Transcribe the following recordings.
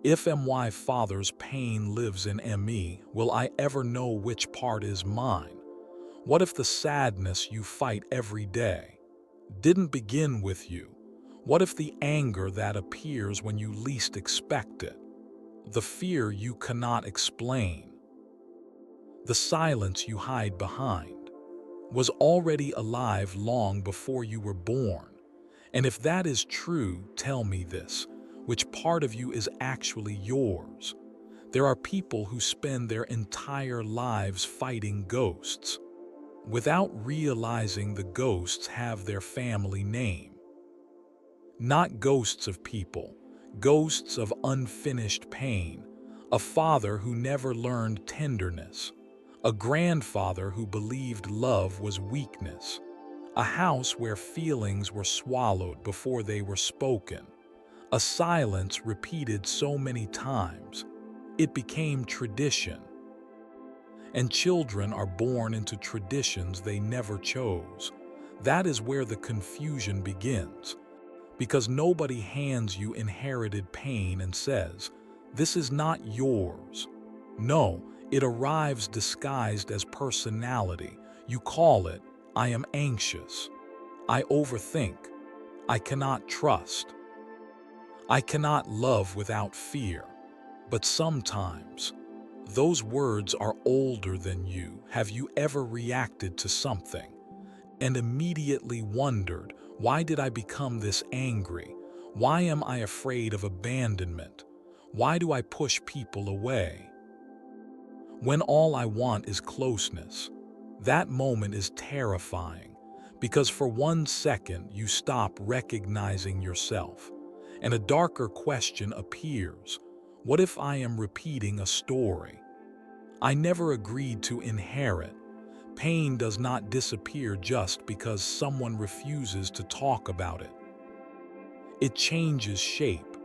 If my father's pain lives in me, will I ever know which part is mine? What if the sadness you fight every day didn't begin with you? What if the anger that appears when you least expect it, the fear you cannot explain, the silence you hide behind, was already alive long before you were born? And if that is true, tell me this: which part of you is actually yours? There are people who spend their entire lives fighting ghosts, without realizing the ghosts have their family name. Not ghosts of people, ghosts of unfinished pain, a father who never learned tenderness, a grandfather who believed love was weakness, a house where feelings were swallowed before they were spoken, a silence repeated so many times it became tradition. And children are born into traditions they never chose. That is where the confusion begins, because nobody hands you inherited pain and says, "This is not yours." No, it arrives disguised as personality. You call it, "I am anxious. I overthink. I cannot trust. I cannot love without fear." But sometimes, those words are older than you. Have you ever reacted to something and immediately wondered, why did I become this angry? Why am I afraid of abandonment? Why do I push people away? When all I want is closeness, that moment is terrifying, because for 1 second you stop recognizing yourself, and a darker question appears. What if I am repeating a story I never agreed to inherit? Pain does not disappear just because someone refuses to talk about it. It changes shape.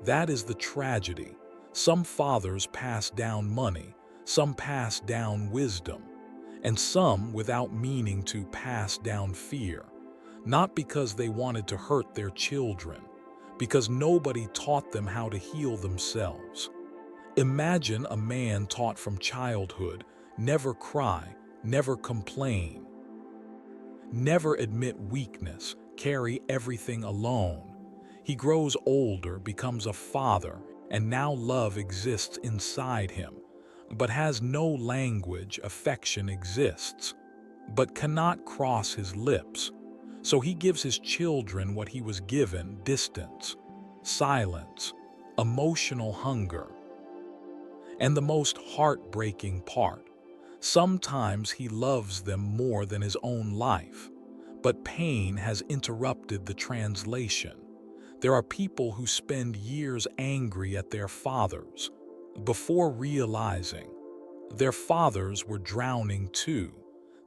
That is the tragedy. Some fathers pass down money, some pass down wisdom, and some, without meaning to, pass down fear. Not because they wanted to hurt their children, because nobody taught them how to heal themselves. Imagine a man taught from childhood, never cry, never complain, never admit weakness, carry everything alone. He grows older, becomes a father, and now love exists inside him, but has no language. Affection exists, but cannot cross his lips. So he gives his children what he was given: distance, silence, emotional hunger. And the most heartbreaking part, sometimes he loves them more than his own life, but pain has interrupted the translation. There are people who spend years angry at their fathers before realizing their fathers were drowning too.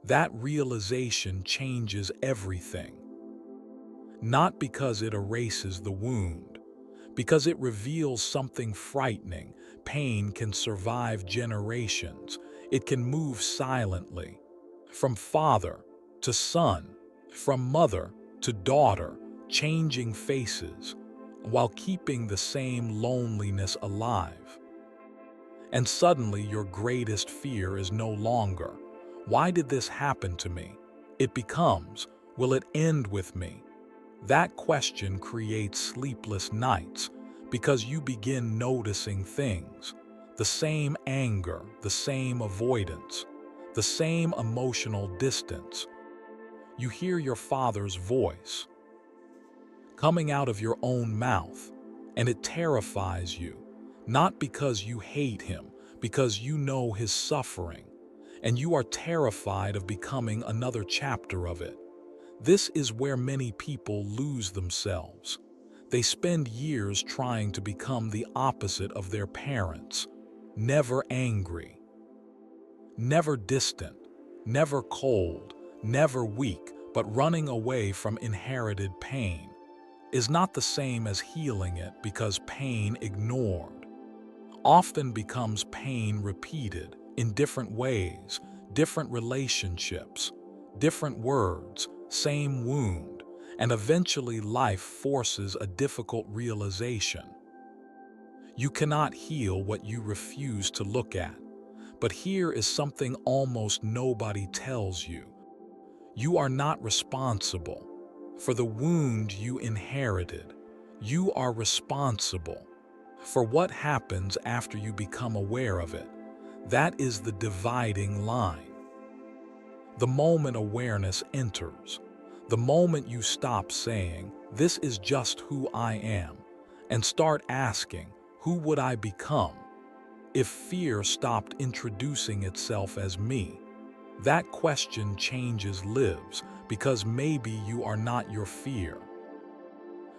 That realization changes everything. Not because it erases the wound, because it reveals something frightening. Pain can survive generations. It can move silently, from father to son, from mother to daughter, changing faces, while keeping the same loneliness alive. And suddenly your greatest fear is no longer, "Why did this happen to me?" It becomes, "Will it end with me?" That question creates sleepless nights, because you begin noticing things: the same anger, the same avoidance, the same emotional distance. You hear your father's voice coming out of your own mouth, and it terrifies you, not because you hate him, because you know his suffering, and you are terrified of becoming another chapter of it. This is where many people lose themselves. They spend years trying to become the opposite of their parents: never angry, never distant, never cold, never weak. But running away from inherited pain is not the same as healing it, because pain ignored often becomes pain repeated in different ways, different relationships, different words, same wound, and eventually life forces a difficult realization. You cannot heal what you refuse to look at. But here is something almost nobody tells you. You are not responsible for the wound you inherited. You are responsible for what happens after you become aware of it. That is the dividing line. The moment awareness enters, the moment you stop saying, "This is just who I am," and start asking, "Who would I become if fear stopped introducing itself as me?" That question changes lives, because maybe you are not your fear.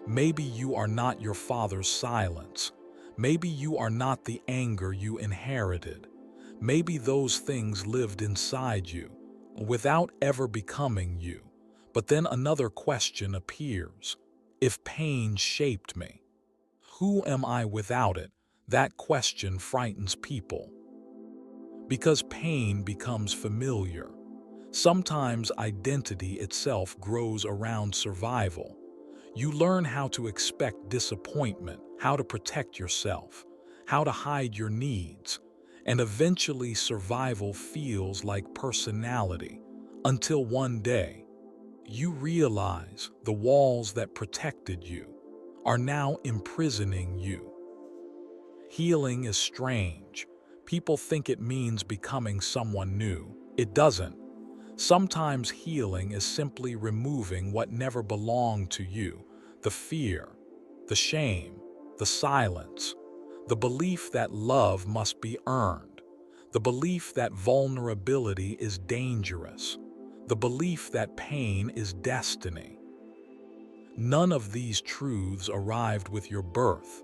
Maybe you are not your father's silence. Maybe you are not the anger you inherited. Maybe those things lived inside you without ever becoming you. But then another question appears. If pain shaped me, who am I without it? That question frightens people. Because pain becomes familiar. Sometimes identity itself grows around survival. You learn how to expect disappointment, how to protect yourself, how to hide your needs, and eventually survival feels like personality, until one day, you realize the walls that protected you are now imprisoning you. Healing is strange. People think it means becoming someone new. It doesn't. Sometimes healing is simply removing what never belonged to you: the fear, the shame, the silence, the belief that love must be earned, the belief that vulnerability is dangerous, the belief that pain is destiny. None of these truths arrived with your birth.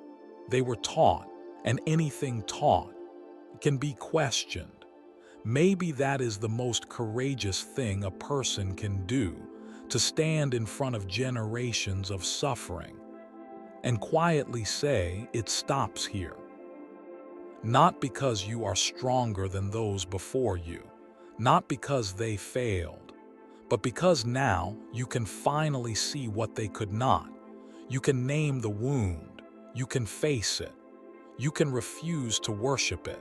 They were taught, and anything taught can be questioned. Maybe that is the most courageous thing a person can do, to stand in front of generations of suffering and quietly say it stops here. Not because you are stronger than those before you, not because they failed, but because now you can finally see what they could not. You can name the wound, you can face it, you can refuse to worship it.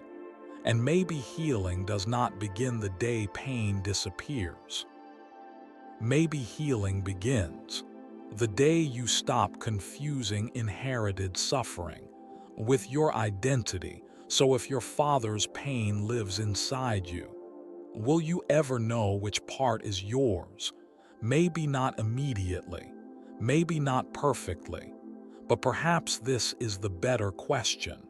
And maybe healing does not begin the day pain disappears. Maybe healing begins the day you stop confusing inherited suffering with your identity. So if your father's pain lives inside you, will you ever know which part is yours? Maybe not immediately, maybe not perfectly, but perhaps this is the better question.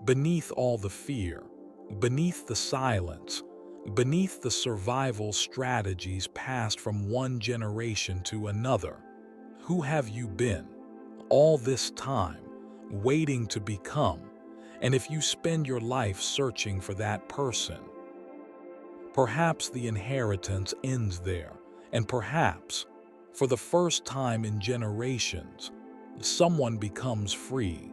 Beneath all the fear, beneath the silence, beneath the survival strategies passed from one generation to another, who have you been all this time, waiting to become? And if you spend your life searching for that person, perhaps the inheritance ends there, and perhaps, for the first time in generations, someone becomes free.